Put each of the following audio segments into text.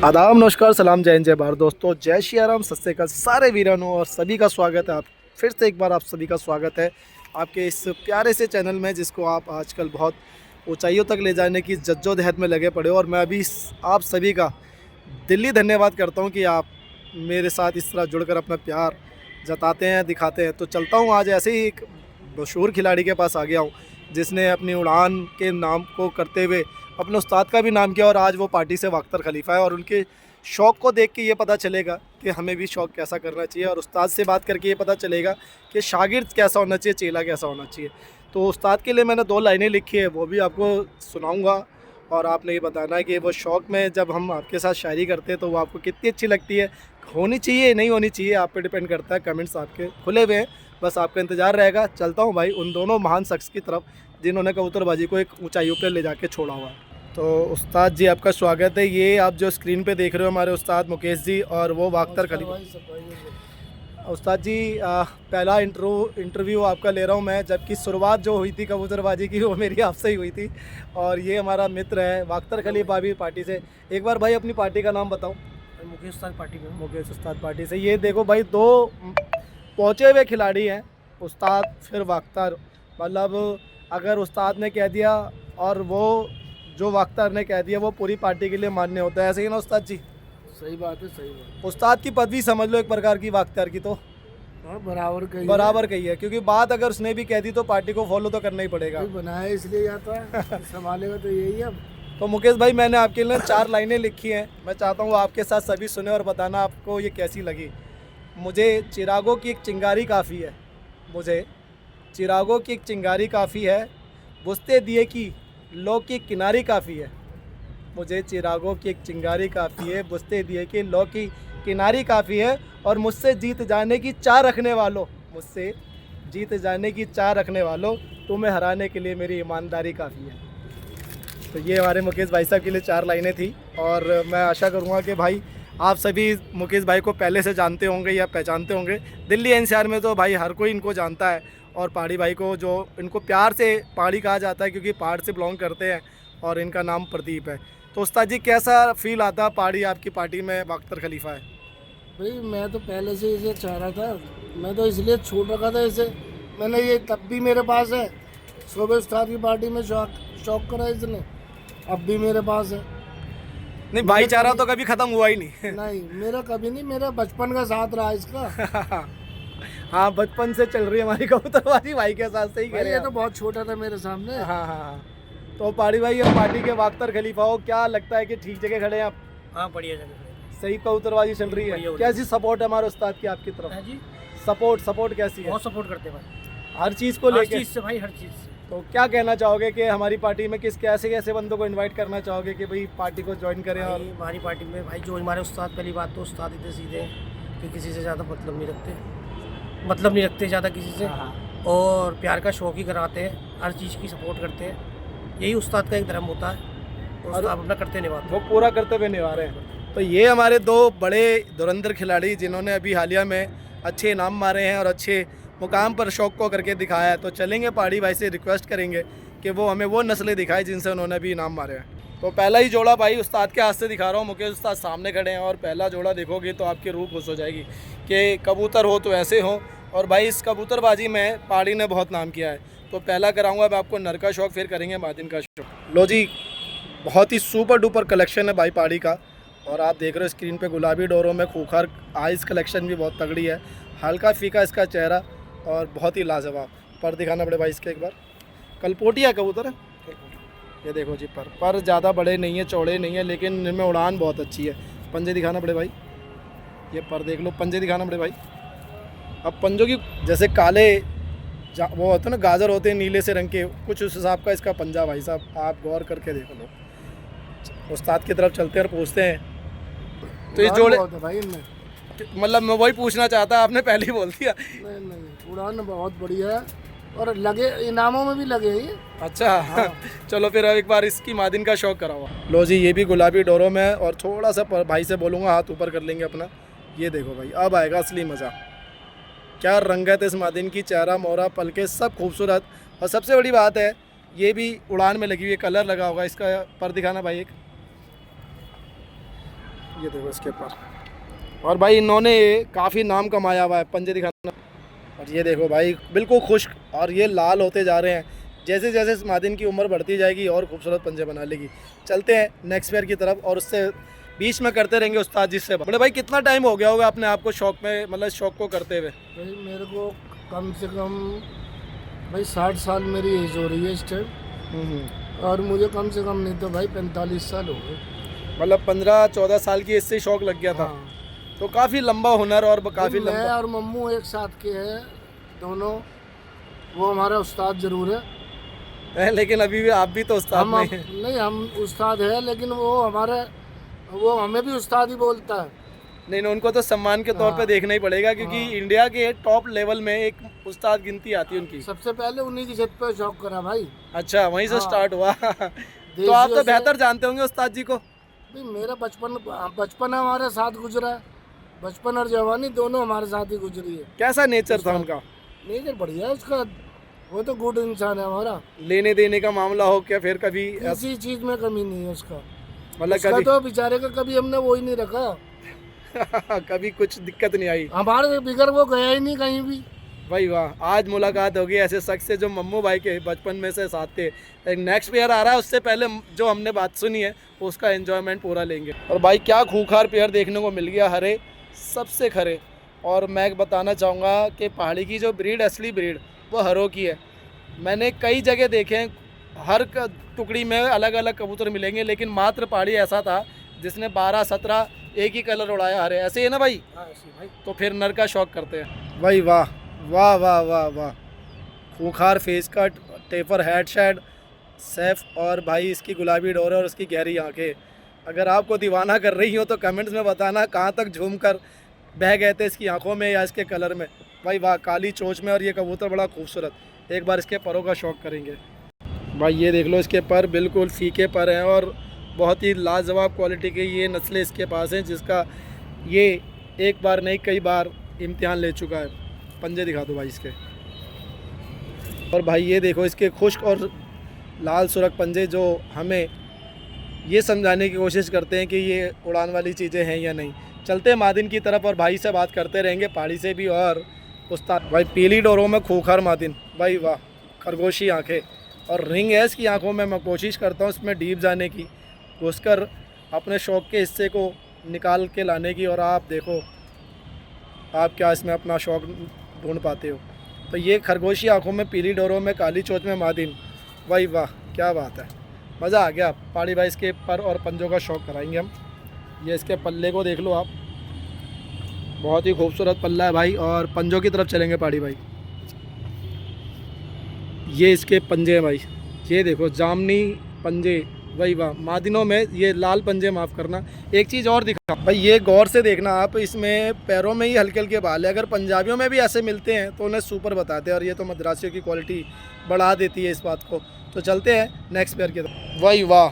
आदाब, नमस्कार, सलाम, जय हिंद, जय भारत। दोस्तों, जय श्री राम, सत श्री अकाल सारे वीरानों और सभी का स्वागत है। आप फिर से एक बार आप सभी का स्वागत है आपके इस प्यारे से चैनल में, जिसको आप आजकल बहुत ऊंचाइयों तक ले जाने की जद्दोजहद में लगे पड़े हो। और मैं अभी आप सभी का दिली धन्यवाद करता हूं कि आप मेरे साथ इस तरह जुड़कर अपना प्यार जताते हैं, दिखाते हैं। तो चलता हूँ, आज ऐसे ही एक मशहूर खिलाड़ी के पास आ गया हूँ, जिसने अपनी उड़ान के नाम को करते हुए अपने उस्ताद का भी नाम किया। और आज वो पार्टी से वाख्तर खलीफा है। और उनके शौक़ को देख के ये पता चलेगा कि हमें भी शौक़ कैसा करना चाहिए, और उस्ताद से बात करके ये पता चलेगा कि शागिर्द कैसा होना चाहिए, चेला कैसा होना चाहिए। तो उस्ताद के लिए मैंने 2 लाइनें लिखी है, वो भी आपको सुनाऊंगा। और आपने ये बताना है कि वो शौक़ में जब हम आपके साथ शायरी करते हैं तो वो आपको कितनी अच्छी लगती है, होनी चाहिए नहीं होनी चाहिए, आप पे डिपेंड करता है। कमेंट्स आपके खुले हुए हैं, बस आपका इंतज़ार रहेगा। चलता हूँ भाई उन दोनों महान शख्स की तरफ जिन्होंने कबूतरबाजी को एक ऊंचाइयों पर ले जाके छोड़ा हुआ है। तो उस्ताद जी, आपका स्वागत है। ये आप जो स्क्रीन पे देख रहे हो हमारे उस्ताद मुकेश जी, और वो वाख्तर खलीफा। उस्ताद जी, पहला इंटरव्यू आपका ले रहा हूँ मैं, जबकि शुरुआत जो हुई थी कबूतरबाजी की वो मेरी आपसे ही हुई थी। और ये हमारा मित्र है वाख्तर खलीफा भी पार्टी से। एक बार भाई अपनी पार्टी का नाम बताओ। मुकेश उस्ताद पार्टी में। मुकेश उस्ताद पार्टी से। ये देखो भाई, 2 पहुँचे हुए खिलाड़ी हैं, उस्ताद फिर वाख्तर। मतलब अगर उस्ताद ने कह दिया और वो जो वाख्तर ने कह दिया, वो पूरी पार्टी के लिए मान्य होता है। ऐसे ही ना उस्ताद जी? सही बात है, सही बात। उस्ताद की पदवी समझ लो एक प्रकार की वाख्तर की, तो बराबर कही है। क्योंकि बात अगर उसने भी कह दी तो पार्टी को फॉलो तो करना ही पड़ेगा। बनाया इसलिए जाता है संभालेगा तो यही है। तो मुकेश भाई, मैंने आपके लिए 4 लाइनें लिखी हैं, मैं चाहता हूँ आपके साथ सभी सुने और बताना आपको ये कैसी लगी। मुझे चिरागों की एक चिंगारी काफ़ी है, मुझे चिरागों की एक चिंगारी काफ़ी है, बुझते दिए की लो की किनारी काफ़ी है। मुझे चिरागों की एक चिंगारी काफ़ी है, बुझते दिए की लो की किनारी काफ़ी है। और मुझसे जीत जाने की चाह रखने वालों, मुझसे जीत जाने की चाह रखने वालों, तुम्हें हराने के लिए मेरी ईमानदारी काफ़ी है। तो ये हमारे मुकेश भाई साहब के लिए 4 लाइनें थी। और मैं आशा करूँगा कि भाई आप सभी मुकेश भाई को पहले से जानते होंगे या पहचानते होंगे। दिल्ली एनसीआर में तो भाई हर कोई इनको जानता है। और पहाड़ी भाई को, जो इनको प्यार से पहाड़ी कहा जाता है क्योंकि पहाड़ से बिलोंग करते हैं, और इनका नाम प्रदीप है। तो उस्ताद जी, कैसा फील आता पहाड़ी आपकी पार्टी में वाख्तर खलीफा है? भाई मैं तो पहले से इसे चाह रहा था, मैं तो इसलिए छोड़ रखा था इसे। मैंने ये तब भी मेरे पास है, शोबे उस्ताद की पार्टी में शौक करा इसने, अब भी मेरे पास है। नहीं, भाईचारा तो कभी ख़त्म हुआ ही नहीं। नहीं, मेरा कभी नहीं, मेरा बचपन का साथ रहा इसका। हाँ, बचपन से चल रही है हमारी कबूतरबाजी भाई के साथ, सही कह रहे हैं। ये तो बहुत छोटा था मेरे सामने। हाँ हाँ हाँ। तो पहाड़ी भाई, अब पार्टी के वाख्तर खलीफा हो, क्या लगता है कि ठीक जगह खड़े हैं आप? हाँ, बढ़िया जगह, सही कबूतरबाजी चल रही है। कैसी सपोर्ट है हमारे उस्ताद की आपकी तरफ? जी, सपोर्ट कैसी है? बहुत सपोर्ट करते हैं भाई, हर चीज़ को लेके? हर चीज़ से भाई, हर चीज़ से। तो क्या कहना चाहोगे कि हमारी पार्टी में किस कैसे कैसे बंदों को इनवाइट करना चाहोगे कि भाई पार्टी को ज्वाइन करें? और हमारी पार्टी में भाई जो हमारे उस्ताद, पहली बात तो उस्ताद इतने सीधे कि किसी से ज़्यादा मतलब नहीं रखते ज़्यादा किसी से। और प्यार का शौक ही कराते हैं, हर चीज़ की सपोर्ट करते हैं। यही उस्ताद का एक धर्म होता है, और उस्ताद अपना करते निभाते, वो पूरा करते हुए निभा रहे हैं। तो ये हमारे 2 बड़े धुरंधर खिलाड़ी, जिन्होंने अभी हालिया में अच्छे इनाम मारे हैं और अच्छे मुकाम पर शौक़ को करके दिखाया है। तो चलेंगे पहाड़ी भाई से रिक्वेस्ट करेंगे कि वो हमें वो नस्लें दिखाए जिनसे उन्होंने भी इनाम मारे हैं। तो पहला ही जोड़ा भाई उस्ताद के हाथ से दिखा रहा हूँ। मुकेश उस्ताद सामने खड़े हैं, और पहला जोड़ा देखोगे तो आपकी रूह खुश हो जाएगी कि कबूतर हो तो ऐसे हो। और भाई इस कबूतरबाजी में पहाड़ी ने बहुत नाम किया है। तो पहला कराऊंगा मैं आपको नर का शौक़, फिर करेंगे मादिन का शौक़। लो जी, बहुत ही सुपर डुपर कलेक्शन है भाई पहाड़ी का। और आप देख रहे हो स्क्रीन पे गुलाबी डोरों में खूंखार आइस कलेक्शन भी बहुत तगड़ी है। हल्का फीका इसका चेहरा और बहुत ही लाजवाब। पर दिखाना पड़े भाई इसके एक बार। कलपोटिया कबूतर है, ये देखो जी। पर ज़्यादा बड़े नहीं है, चौड़े नहीं है, लेकिन इनमें उड़ान बहुत अच्छी है। पंजे दिखाना पड़े भाई, ये पर देख लो। पंजे दिखाना पड़े भाई। अब पंजों की जैसे काले वो होते हैं ना, गाजर होते हैं नीले से रंग के, कुछ उस हिसाब का इसका पंजा भाई साहब, आप गौर करके देख लो। उस्ताद की तरफ चलते हैं और पूछते हैं। तो इस जोड़े भाई इनमें, मतलब मैं वही पूछना चाहता, आपने पहले ही बोल दिया। नहीं, उड़ान बहुत बढ़िया है, और लगे इनामों में भी लगे ये। अच्छा, हाँ। चलो फिर एक बार इसकी मादिन का शौक़ कराओ। लो जी, ये भी गुलाबी डोरों में है, और थोड़ा सा भाई से बोलूँगा हाथ ऊपर कर लेंगे अपना। ये देखो भाई, अब आएगा असली मज़ा। क्या रंगत है इस मादिन की, चेहरा मोहरा पलके सब खूबसूरत। और सबसे बड़ी बात है, ये भी उड़ान में लगी हुई है, कलर लगा होगा इसका। पर दिखाना भाई एक। ये देखो इसके पर। और भाई इन्होंने काफ़ी नाम कमाया हुआ है, पंजे दिखाना। और ये देखो भाई बिल्कुल खुश्क, और ये लाल होते जा रहे हैं। जैसे जैसे इस मादिन की उम्र बढ़ती जाएगी और खूबसूरत पंजे बना लेगी। चलते हैं नेक्स्ट पेयर की तरफ, और उससे बीच में करते रहेंगे उस्ताद जी से। बड़े भाई कितना टाइम हो गया होगा अपने आप को शौक में, मतलब शौक को करते हुए? भाई मेरे को कम से कम भाई 60 साल मेरी एज हो रही है इस टाइम, और मुझे कम से कम नहीं तो भाई 45 साल हो गए। मतलब 15-14 साल की इससे शौक लग गया था। हाँ। तो काफ़ी लंबा हुनर और काफ़ी मैं लंबा। और मम्मू एक साथ के हैं दोनों, वो हमारा उस्ताद जरूर है, लेकिन अभी भी आप भी तो उस्ताद हम नहीं हैं। नहीं, हम उस्ताद है लेकिन वो हमें भी उस्ताद ही बोलता है। नहीं, उनको तो सम्मान के तौर पे हाँ। देखना ही पड़ेगा, क्योंकि हाँ। इंडिया के टॉप लेवल में एक उस्ताद गिनती आती है उनकी। सबसे पहले उन्हीं की छत पे शौक करा भाई। अच्छा, वहीं से हाँ। स्टार्ट हुआ। तो आप तो देसियों से- बेहतर जानते होंगे उस्ताद जी को। भाई मेरा बचपन हमारे साथ गुजरा है, बचपन और जवानी दोनों हमारे साथ ही गुजरी है। कैसा नेचर था उनका? नेचर बढ़िया है उसका, वो तो गुड इंसान है हमारा, लेने देने का मामला हो क्या फिर कभी किसी चीज में कमी नहीं है उसका। मतलब उसका कभी तो बेचारे का कभी हमने वो ही नहीं रखा, कभी कुछ दिक्कत नहीं आई? हमारे बिगर वो गया ही नहीं कहीं भी। भाई वाह, आज मुलाकात होगी ऐसे शख्स से जो मम्मू भाई के बचपन में से साथ थे। एक नेक्स्ट पेयर आ रहा है, उससे पहले जो हमने बात सुनी है उसका एंजॉयमेंट पूरा लेंगे। और भाई क्या खूंखार पेयर देखने को मिल गया, हरे सबसे खरे। और मैं बताना चाहूँगा कि पहाड़ी की जो ब्रीड, असली ब्रीड, वो हरों की है। मैंने कई जगह देखे हैं, हर टुकड़ी में अलग अलग कबूतर मिलेंगे, लेकिन मात्र पहाड़ी ऐसा था जिसने 12-17 एक ही कलर उड़ाया, हरे। ऐसे ही है ना भाई? भाई तो फिर नर का शौक करते हैं। भाई वाह वाह वाह वाह वाह, खूंखार face cut, taper head shade, सैफ, और भाई इसकी गुलाबी डोर और उसकी गहरी आंखें अगर आपको दीवाना कर रही हो तो कमेंट्स में बताना कहाँ तक झूम कर बह गए थे इसकी आंखों में या इसके कलर में। भाई वाह, काली चोंच में, और ये कबूतर बड़ा खूबसूरत। एक बार इसके परों का शौक करेंगे। भाई ये देख लो, इसके पर बिल्कुल फीके पर हैं और बहुत ही लाजवाब क्वालिटी की ये नस्लें इसके पास हैं, जिसका ये एक बार नहीं कई बार इम्तिहान ले चुका है। पंजे दिखा दो भाई इसके। और भाई ये देखो इसके खुश्क और लाल सुरख पंजे, जो हमें ये समझाने की कोशिश करते हैं कि ये उड़ान वाली चीज़ें हैं या नहीं। चलते हैं मादिन की तरफ और भाई से बात करते रहेंगे, पहाड़ी से भी और उस्ताद। भाई पीली डोरों में खूंखार मादिन, भाई वाह, खरगोशी आंखें और रिंग है इसकी आंखों में। मैं कोशिश करता हूँ इसमें डीप जाने की, घुसकर अपने शौक़ के हिस्से को निकाल के लाने की, और आप देखो आप क्या इसमें अपना शौक़ ढूंढ पाते हो। तो ये खरगोशी आंखों में, पीली डोरों में, काली चोंच में मादिन, भाई वाह क्या बात है, मज़ा आ गया। पहाड़ी भाई इसके पर और पंजों का शौक़ कराएंगे हम। ये इसके पल्ले को देख लो आप, बहुत ही खूबसूरत पल्ला है भाई। और पंजों की तरफ चलेंगे पहाड़ी भाई। ये इसके पंजे हैं भाई, ये देखो जामनी पंजे, वही वाह। मादिनों में ये लाल पंजे, माफ़ करना। एक चीज़ और दिखा भाई, ये गौर से देखना आप, इसमें पैरों में ही हल्के हल्के बाल है। अगर पंजाबियों में भी ऐसे मिलते हैं तो उन्हें सुपर बताते हैं, और ये तो मद्रासियों की क्वालिटी बढ़ा देती है इस बात को। तो चलते हैं नेक्स्ट पेयर की तरफ। वही वाह,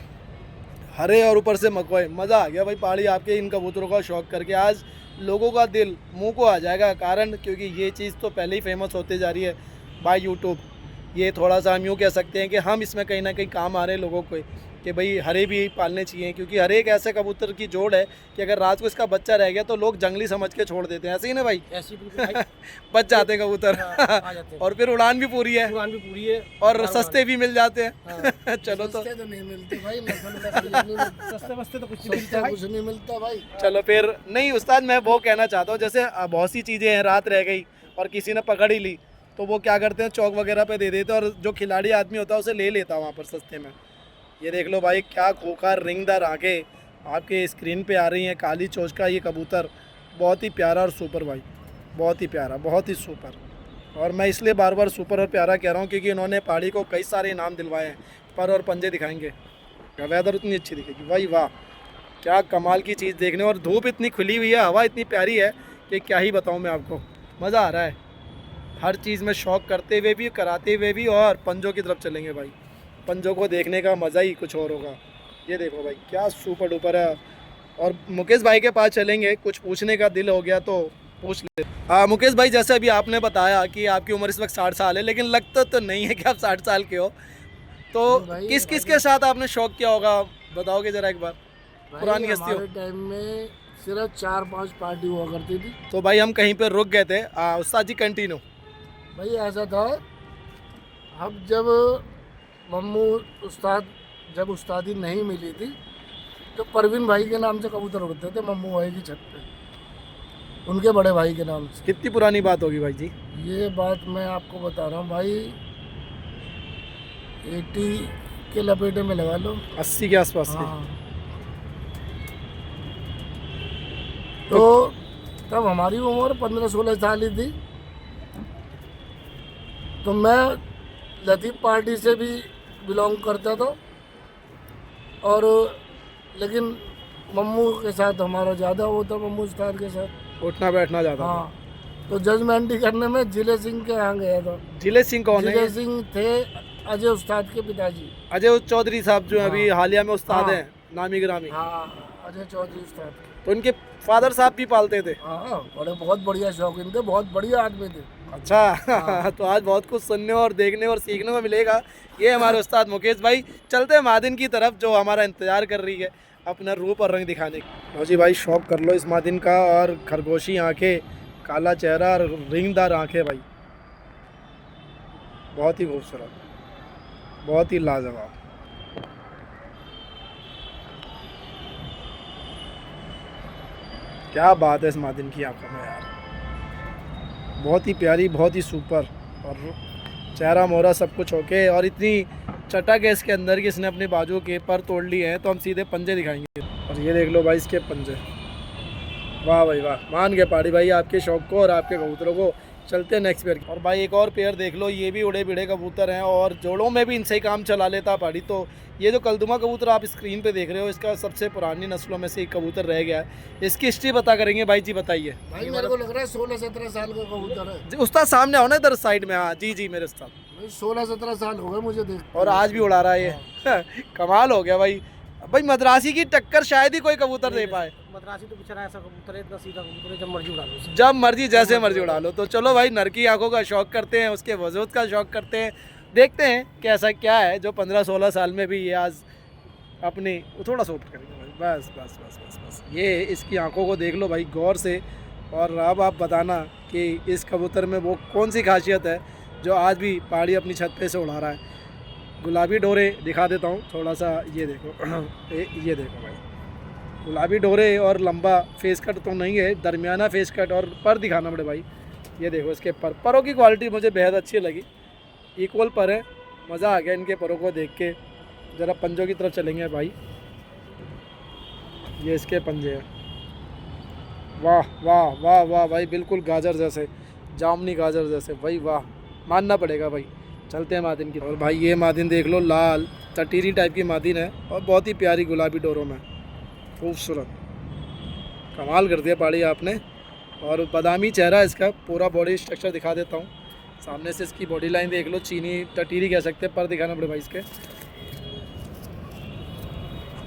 हरे और ऊपर से मकवाई, मज़ा आ गया भाई पहाड़ी आपके इन कबूतरों का शौक़ करके। आज लोगों का दिल मुंह को आ जाएगा, कारण क्योंकि ये चीज़ तो पहले ही फेमस होती जा रही है बाय यूट्यूब। ये थोड़ा सा हम यूँ कह सकते हैं कि हम इसमें कहीं ना कहीं काम आ रहे हैं लोगों को, कि भाई हरे भी पालने चाहिए, क्योंकि हरे एक ऐसे कबूतर की जोड़ है कि अगर रात को इसका बच्चा रह गया तो लोग जंगली समझ के छोड़ देते हैं। ऐसे ही ना भाई? ऐसी बिल्कुल भाई। बच जाते हैं कबूतर। हाँ, आ जाते हैं। और फिर उड़ान भी पूरी है, दुकान भी पूरी है और सस्ते भी मिल जाते हैं। हाँ। चलो तो सस्ते तो नहीं मिलते भाई, नहीं मिलते, सस्ते वस्ते तो कुछ नहीं मिलता सस्ता भाई। कुछ नहीं मिलता भाई। चलो फिर। नहीं उस्ताद, मैं वो कहना चाहता हूँ, जैसे बहुत सी चीज़ें हैं, रात रह गई और किसी ने पकड़ ही ली, तो वो क्या करते हैं, चौक वगैरह पे दे देते हैं, और जो खिलाड़ी आदमी होता है उसे ले लेता है वहाँ पर सस्ते में। ये देख लो भाई, क्या खूंखार रिंगदार आंखें आपके स्क्रीन पे आ रही हैं। काली चोंच का ये कबूतर बहुत ही प्यारा और सुपर भाई, बहुत ही प्यारा, बहुत ही सुपर। और मैं इसलिए बार बार सुपर और प्यारा कह रहा हूँ क्योंकि इन्होंने पहाड़ी को कई सारे इनाम दिलवाए हैं। पर और पंजे दिखाएंगे, वेदर उतनी अच्छी दिखेगी। भाई वाह, क्या कमाल की चीज़ देखने। और धूप इतनी खुली हुई है, हवा इतनी प्यारी है कि क्या ही बताऊँ मैं आपको। मज़ा आ रहा है हर चीज़ में शौक़ करते हुए भी, कराते हुए भी। और पंजों की तरफ चलेंगे भाई, पंजों को देखने का मज़ा ही कुछ और होगा। ये देखो भाई क्या सुपर डुपर है। और मुकेश भाई के पास चलेंगे, कुछ पूछने का दिल हो गया तो पूछ ले। हाँ मुकेश भाई, जैसे अभी आपने बताया कि आपकी उम्र इस वक्त 60 साल है, लेकिन लगता तो नहीं है कि आप 60 साल के हो। तो किस किस के साथ आपने शौक़ किया होगा, बताओगे ज़रा एक बार? भाई पुरानी हस्ती हो। हमारे टाइम में सिर्फ 4-5 पार्टी हुआ करती थी। तो भाई हम कहीं पे रुक गए थे, उस्ताद जी कंटिन्यू। भाई ऐसा था, अब जब मम्मू उस्ताद जब उस्तादी नहीं मिली थी तो परवीन भाई के नाम से कबूतर उड़ते थे मम्मू भाई की छत पे, उनके बड़े भाई के नाम से। कितनी पुरानी बात होगी भाई जी? ये बात मैं आपको बता रहा हूँ भाई, 80 के लपेटे में लगा लो। 80 के आसपास की। हाँ। तो तब हमारी उम्र 15-16 साल ही थी। तो मैं लतीफ़ पार्टी से भी बिलोंग करता था, और लेकिन मम्मू के साथ हमारा ज़्यादा होता, मम्मू उस्ताद के साथ। उठना बैठना ज़्यादा था। हाँ। तो जजमेंटी करने में जिले सिंह के यहाँ गया था। जिले सिंह कौन है? जिले सिंह थे अजय उस्ताद के पिताजी। अजय चौधरी साहब जो हाँ। अभी हालिया में उस्ताद हाँ। हैं, नामी गिरामी। हाँ, अजय चौधरी उस्ताद के। तो उनके फादर साहब भी पालते थे। हाँ, बड़े बहुत बढ़िया शौकीन थे, बहुत बढ़िया आदमी थे। अच्छा। तो आज बहुत कुछ सुनने और देखने और सीखने को मिलेगा। ये हमारे उस्ताद मुकेश भाई। चलते हैं मादिन की तरफ जो हमारा इंतजार कर रही है अपना रूप और रंग दिखाने की। लो जी भाई, शौक कर लो इस मादिन का। और खरगोशी आंखें, काला चेहरा और रिंगदार आंखें भाई, बहुत ही खूबसूरत, बहुत ही लाजवाब। क्या बात है इस मादिन की आंखों में यार, बहुत ही प्यारी, बहुत ही सुपर। और चेहरा मोहरा सब कुछ ओके। और इतनी चटक है इसके अंदर कि इसने अपने बाजू के पर तोड़ लिए हैं। तो हम सीधे पंजे दिखाएंगे। और ये देख लो भाई इसके पंजे, वाह भाई वाह। मान गए पहाड़ी भाई आपके शौक को और आपके कबूतरों को। चलते हैं नेक्स्ट पेयर की। और भाई एक और पेयर देख लो, ये भी उड़े बिड़े कबूतर हैं और जोड़ों में भी इनसे ही काम चला लेता पहाड़ी। तो ये जो कलदुमा कबूतर आप स्क्रीन पे देख रहे हो, इसका सबसे पुरानी नस्लों में से एक कबूतर रह गया है। इसकी हिस्ट्री पता करेंगे भाई जी, बताइए। भाई मेरे को लग रहा है 16-17 साल का कबूतर है। जी, उस्ताद सामने आओ ना इधर साइड में। हाँ जी जी मेरे उस्ताद। भाई 16-17 साल हो गए मुझे देख। और आज भी उड़ा रहा है ये। कमाल हो गया भाई। भाई मद्रासी की टक्कर शायद ही कोई कबूतर दे पाए। मद्रासी तो बेचारा ऐसा कबूतर है, इतना सीधा कबूतर है, जब मर्जी उड़ा लो उसे। जब मर्जी जैसे मर्जी उड़ा लो। तो चलो भाई, नर की आंखों का शौक करते हैं, उसके वजूद का शौक करते हैं। देखते हैं कैसा क्या है जो 15-16 साल में भी ये आज अपनी थोड़ा सा ऊपर करेंगे भाई। बस बस बस बस बस, ये इसकी आंखों को देख लो भाई गौर से। और अब आप बताना कि इस कबूतर में वो कौन सी खासियत है जो आज भी पहाड़ी अपनी छत पे से उड़ा रहा है। गुलाबी डोरे दिखा देता हूँ थोड़ा सा, ये देखो। ये देखो भाई, गुलाबी डोरे और लंबा फेस कट तो नहीं है, दरमियाना फेस कट। और पर दिखाना बड़े भाई, ये देखो इसके परों की क्वालिटी मुझे बेहद अच्छी लगी। इक्वल पर है, मज़ा आ गया इनके परों को देख के। ज़रा पंजों की तरफ चलेंगे भाई, ये इसके पंजे हैं। वाह वाह वाह वाह भाई, बिल्कुल गाजर जैसे, जामुनी गाजर जैसे भाई, वाह मानना पड़ेगा भाई। चलते हैं मादिन की। और भाई ये मादिन देख लो, लाल टटीरी टाइप की मादिन है और बहुत ही प्यारी गुलाबी डोरों में, खूबसूरत। कमाल कर दिया पहाड़ी आपने। और बादामी चेहरा इसका, पूरा बॉडी स्ट्रक्चर दिखा देता हूँ। सामने से इसकी बॉडी लाइन देख लो, चीनी टटीरी कह सकते हैं। पर दिखाना पड़े भाई इसके,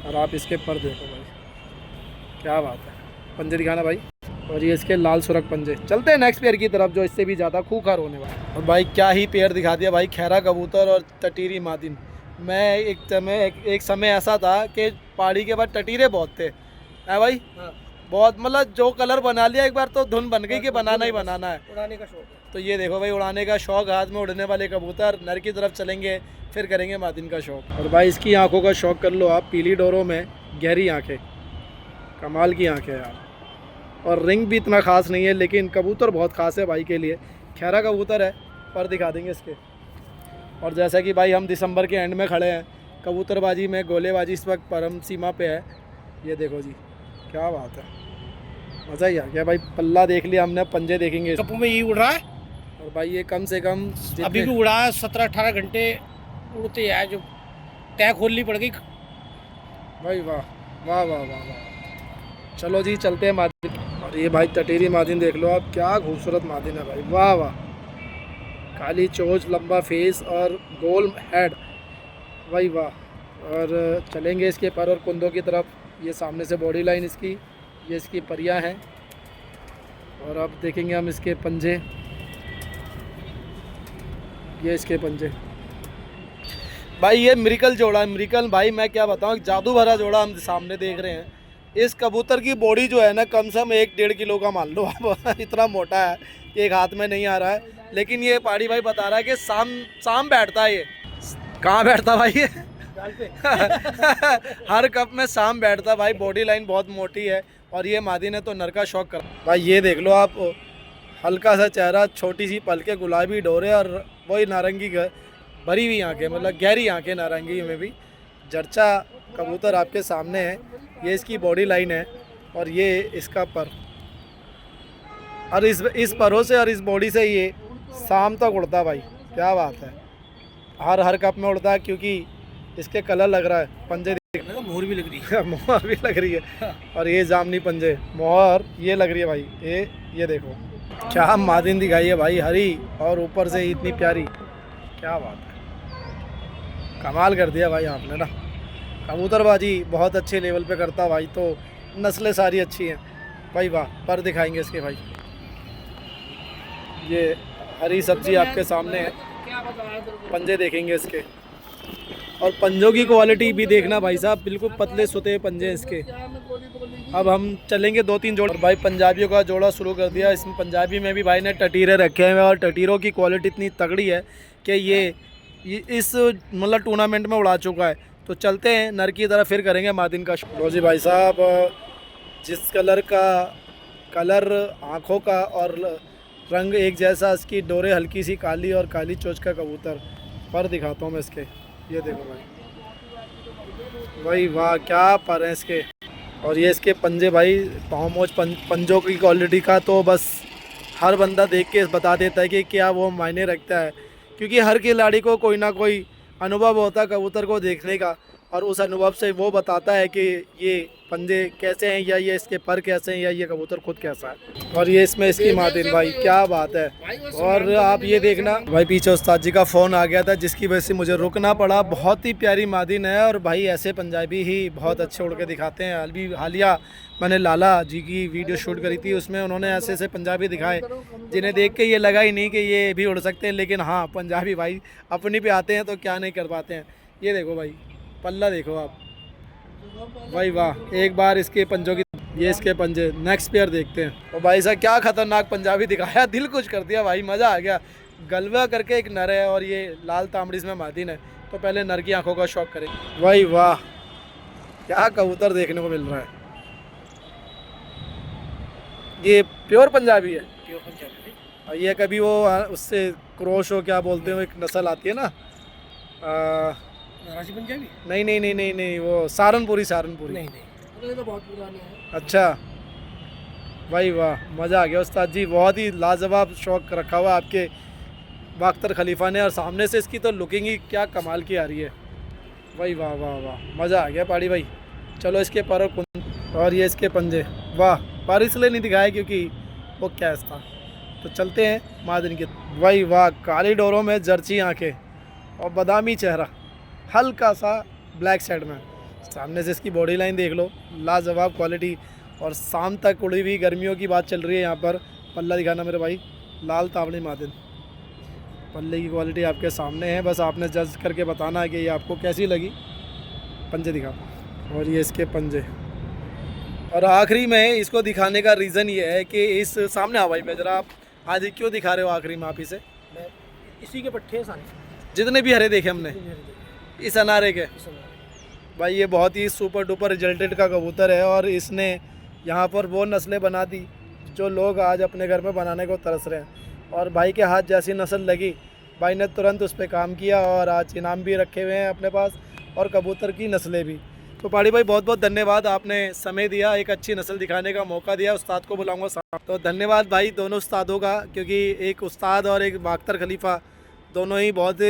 और आप इसके पर देखो भाई, क्या बात है। पंजे दिखाना भाई, और ये इसके लाल सुरख पंजे। चलते हैं नेक्स्ट पेयर की तरफ जो इससे भी ज़्यादा खूंखार होने वाला है। और भाई क्या ही पेयर दिखा दिया भाई, खैरा कबूतर और टटीरी मादिन। मैं एक समय ऐसा था कि पहाड़ी के बाद टटीरे बहुत थे, है भाई। हाँ। बहुत, मतलब जो कलर बना लिया एक बार तो धुन बन गई कि बनाना ही बनाना है। उड़ाने का शौक है। तो ये देखो भाई, उड़ाने का शौक, हाथ में उड़ने वाले कबूतर। नर की तरफ चलेंगे, फिर करेंगे मादिन का शौक। और भाई इसकी आंखों का शौक कर लो आप, पीली डोरों में गहरी आंखें, कमाल की आंखें यार। और रिंग भी इतना खास नहीं है, लेकिन कबूतर बहुत खास है भाई के लिए। खैरा कबूतर है, पर दिखा देंगे इसके। और जैसा कि भाई हम दिसंबर के एंड में खड़े हैं, कबूतरबाजी में गोलेबाजी इस वक्त परम सीमा पे है। ये देखो जी, क्या बात है, मज़ा ही आ गया भाई। पल्ला देख लिया हमने, पंजे देखेंगे। कपू में यही उड़ रहा है और भाई ये कम से कम अभी भी उड़ा है, 17-18 घंटे उड़ते हैं। जो तय खोलनी पड़ गई भाई, वाह वाह वाह वाह वाह। चलो जी चलते हैं मादिन। और ये भाई टटीरी मादिन देख लो आप, क्या खूबसूरत मादिन है भाई, वाह वाह। काली चोंच, लंबा फेस और गोल हेड, भाई वाह। और चलेंगे इसके पर और कुंदों की तरफ। ये सामने से बॉडी लाइन इसकी, ये इसकी परियां हैं। और अब देखेंगे हम इसके पंजे, ये इसके पंजे। भाई ये मिरिकल जोड़ा है, मिरिकल भाई मैं क्या बताऊँ, जादू भरा जोड़ा हम सामने देख रहे हैं। इस कबूतर की बॉडी जो है ना कम से कम 1-1.5 किलो का मान लो आप इतना मोटा है, एक हाथ में नहीं आ रहा है। लेकिन ये पहाड़ी भाई बता रहा है कि शाम बैठता है। ये कहाँ बैठता भाई ये हर कप में शाम बैठता भाई, बॉडी लाइन बहुत मोटी है। और ये मादी ने तो नर का शौक कर भाई, ये देख लो आप, हल्का सा चेहरा, छोटी सी पलके, गुलाबी डोरे और वही नारंगी भरी हुई आंखें, मतलब गहरी आंखें नारंगी में भी। जर्चा कबूतर आपके सामने है, ये इसकी बॉडी लाइन है और ये इसका पर, और इस परों से और इस बॉडी से ये शाम तक उड़ता भाई, क्या बात है। हर कप में उड़ता है क्योंकि इसके कलर लग रहा है, पंजे मोहर भी लग रही है मोहर भी लग रही है और ये जामनी पंजे, मोहर ये लग रही है भाई। ये देखो क्या मादिन दिखाई है भाई, हरी और ऊपर से इतनी प्यारी, क्या बात है, कमाल कर दिया भाई आपने ना। कबूतरबाजी बहुत अच्छे लेवल पे करता भाई, तो नस्लें सारी अच्छी हैं भाई, वाह। पर दिखाएंगे इसके भाई, ये हरी सब्जी आपके सामने है, पंजे देखेंगे इसके, और पंजों की क्वालिटी भी देखना भाई साहब, बिल्कुल पतले सुते पंजे हैं इसके। अब हम चलेंगे 2-3 जोड़, भाई पंजाबियों का जोड़ा शुरू कर दिया। इसमें पंजाबी में भी भाई ने टटीरे रखे हैं और टटीरों की क्वालिटी इतनी तगड़ी है कि ये इस मतलब टूर्नामेंट में उड़ा चुका है। तो चलते हैं नर की तरफ, फिर करेंगे मादिन का शो। जी भाई साहब, जिस कलर आँखों का और रंग एक जैसा, इसकी डोरे हल्की सी काली और काली चोंच का कबूतर, पर दिखाता हूँ मैं इसके, ये देखो भाई वाह, क्या पर हैं इसके। और ये इसके पंजे भाई, पाँव मोच पंजों की क्वालिटी का तो बस हर बंदा देख के बता देता है कि क्या वो मायने रखता है, क्योंकि हर खिलाड़ी को कोई ना कोई अनुभव होता है कबूतर को देखने का, और उस अनुभव से वो बताता है कि ये पंजे कैसे हैं, या ये इसके पर कैसे हैं, या ये कबूतर खुद कैसा है। और ये इसमें इसकी मादिन भाई, क्या बात है। और आप ये देखना भाई, पीछे उस्ताद जी का फ़ोन आ गया था जिसकी वजह से मुझे रुकना पड़ा। बहुत ही प्यारी मादिन है, और भाई ऐसे पंजाबी ही बहुत अच्छे उड़ के दिखाते हैं। अभी हालिया मैंने लाला जी की वीडियो शूट करी थी, उसमें उन्होंने ऐसे ऐसे पंजाबी दिखाए जिन्हें देख के ये लगा ही नहीं कि ये भी उड़ सकते हैं। लेकिन हाँ, पंजाबी भाई अपनी पे आते हैं तो क्या नहीं कर पाते हैं। ये देखो भाई, पल्ला देखो आप भाई, वाह। एक बार इसके पंजों की, ये इसके पंजे, नेक्स्ट पेयर देखते हैं। और भाई साहब क्या खतरनाक पंजाबी दिखाया, दिल कुछ कर दिया भाई, मज़ा आ गया। गलवा करके एक नर है और ये लाल तांबड़ीस में मादिन है। तो पहले नर की आंखों का शौक करें भाई, वाह क्या कबूतर देखने को मिल रहा है। ये प्योर पंजाबी है, प्योर पंजाबी। और ये कभी वो उससे क्रोश हो, क्या बोलते हो, एक नस्ल आती है ना, नाराजी पंजाबी? नहीं, वो सहारनपुरी नहीं, ये तो बहुत पुराने हैं। अच्छा भाई वाह, मज़ा आ गया उस्ताद जी, बहुत ही लाजवाब शौक रखा हुआ आपके बाख्तर खलीफा ने। और सामने से इसकी तो लुकिंग ही क्या कमाल की आ रही है भाई, वाह वाह वाह, मज़ा आ गया पहाड़ी भाई। चलो इसके पर और ये इसके पंजे, वाह। पर इसलिए नहीं दिखाया क्योंकि वो क्या था। तो चलते हैं मादिन के भाई, वाह काली डोरों में जर्ची आँखें और बादामी चेहरा, हल्का सा ब्लैक साइड में। सामने से इसकी बॉडी लाइन देख लो, लाजवाब क्वालिटी। और शाम तक उड़ी हुई गर्मियों की बात चल रही है यहाँ पर। पल्ला दिखाना मेरे भाई, लाल तावड़ी मादिन, पल्ले की क्वालिटी आपके सामने है, बस आपने जज करके बताना है कि ये आपको कैसी लगी। पंजे दिखा, और ये इसके पंजे। और आखिरी में इसको दिखाने का रीज़न ये है कि इस सामने आओ भाई जरा, आप आज क्यों दिखा रहे हो आखिरी में आप इसे? इसी के पट्टे हैं सारे, जितने भी हरे देखे हमने इस अनारे के भाई, ये बहुत ही सुपर डुपर रिजल्टेड का कबूतर है। और इसने यहाँ पर वो नस्लें बना दी जो लोग आज अपने घर में बनाने को तरस रहे हैं। और भाई के हाथ जैसी नस्ल लगी, भाई ने तुरंत उस पर काम किया और आज इनाम भी रखे हुए हैं अपने पास, और कबूतर की नस्लें भी। तो पहाड़ी भाई बहुत बहुत धन्यवाद, आपने समय दिया, एक अच्छी नस्ल दिखाने का मौका दिया। उस्ताद को बुलाऊंगा साथ। तो धन्यवाद भाई दोनों उस्तादों का, क्योंकि एक उस्ताद और एक बाख्तर खलीफा दोनों ही बहुत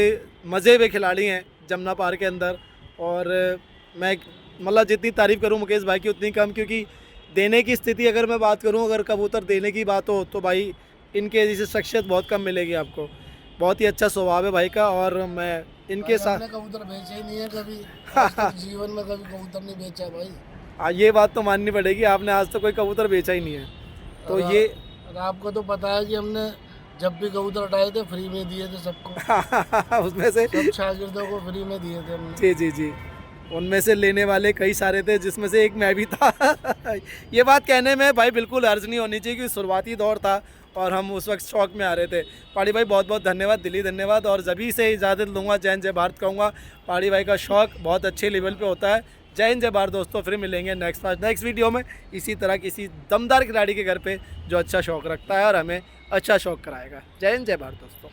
मज़े के खिलाड़ी हैं जमुना पार के अंदर। और मैं मतलब जितनी तारीफ़ करूं मुकेश भाई की उतनी कम, क्योंकि देने की स्थिति अगर मैं बात करूं, अगर कबूतर देने की बात हो तो भाई इनके जैसी शख्सियत बहुत कम मिलेगी आपको। बहुत ही अच्छा स्वभाव है भाई का, और मैं इनके साथ कबूतर बेचे ही नहीं है कभी, आज तक जीवन में कभी कबूतर नहीं बेचा भाई। ये बात तो माननी पड़ेगी, आपने आज तो कोई कबूतर बेचा ही नहीं है। तो ये आपको तो पता है कि हमने जब भी कबूतर उठाए थे फ्री में दिए थे सबको, उसमें से सब शागिर्दों को फ्री में दिए थे हमने। जी जी जी, उनमें से लेने वाले कई सारे थे जिसमें से एक मैं भी था। ये बात कहने में भाई बिल्कुल अर्ज नहीं होनी चाहिए कि शुरुआती दौर था और हम उस वक्त शौक में आ रहे थे। पहाड़ी भाई बहुत बहुत धन्यवाद, दिली धन्यवाद। और जभी से इजाज़त लूँगा, जय हिंद जय भारत कहूँगा। पहाड़ी भाई का शौक बहुत अच्छे लेवल पे होता है। जय हिंद जय भारत दोस्तों, फिर मिलेंगे नेक्स्ट वीडियो में इसी तरह किसी दमदार खिलाड़ी के घर पे जो अच्छा शौक रखता है और हमें अच्छा शौक कराएगा। जय हिंद जय भारत दोस्तों।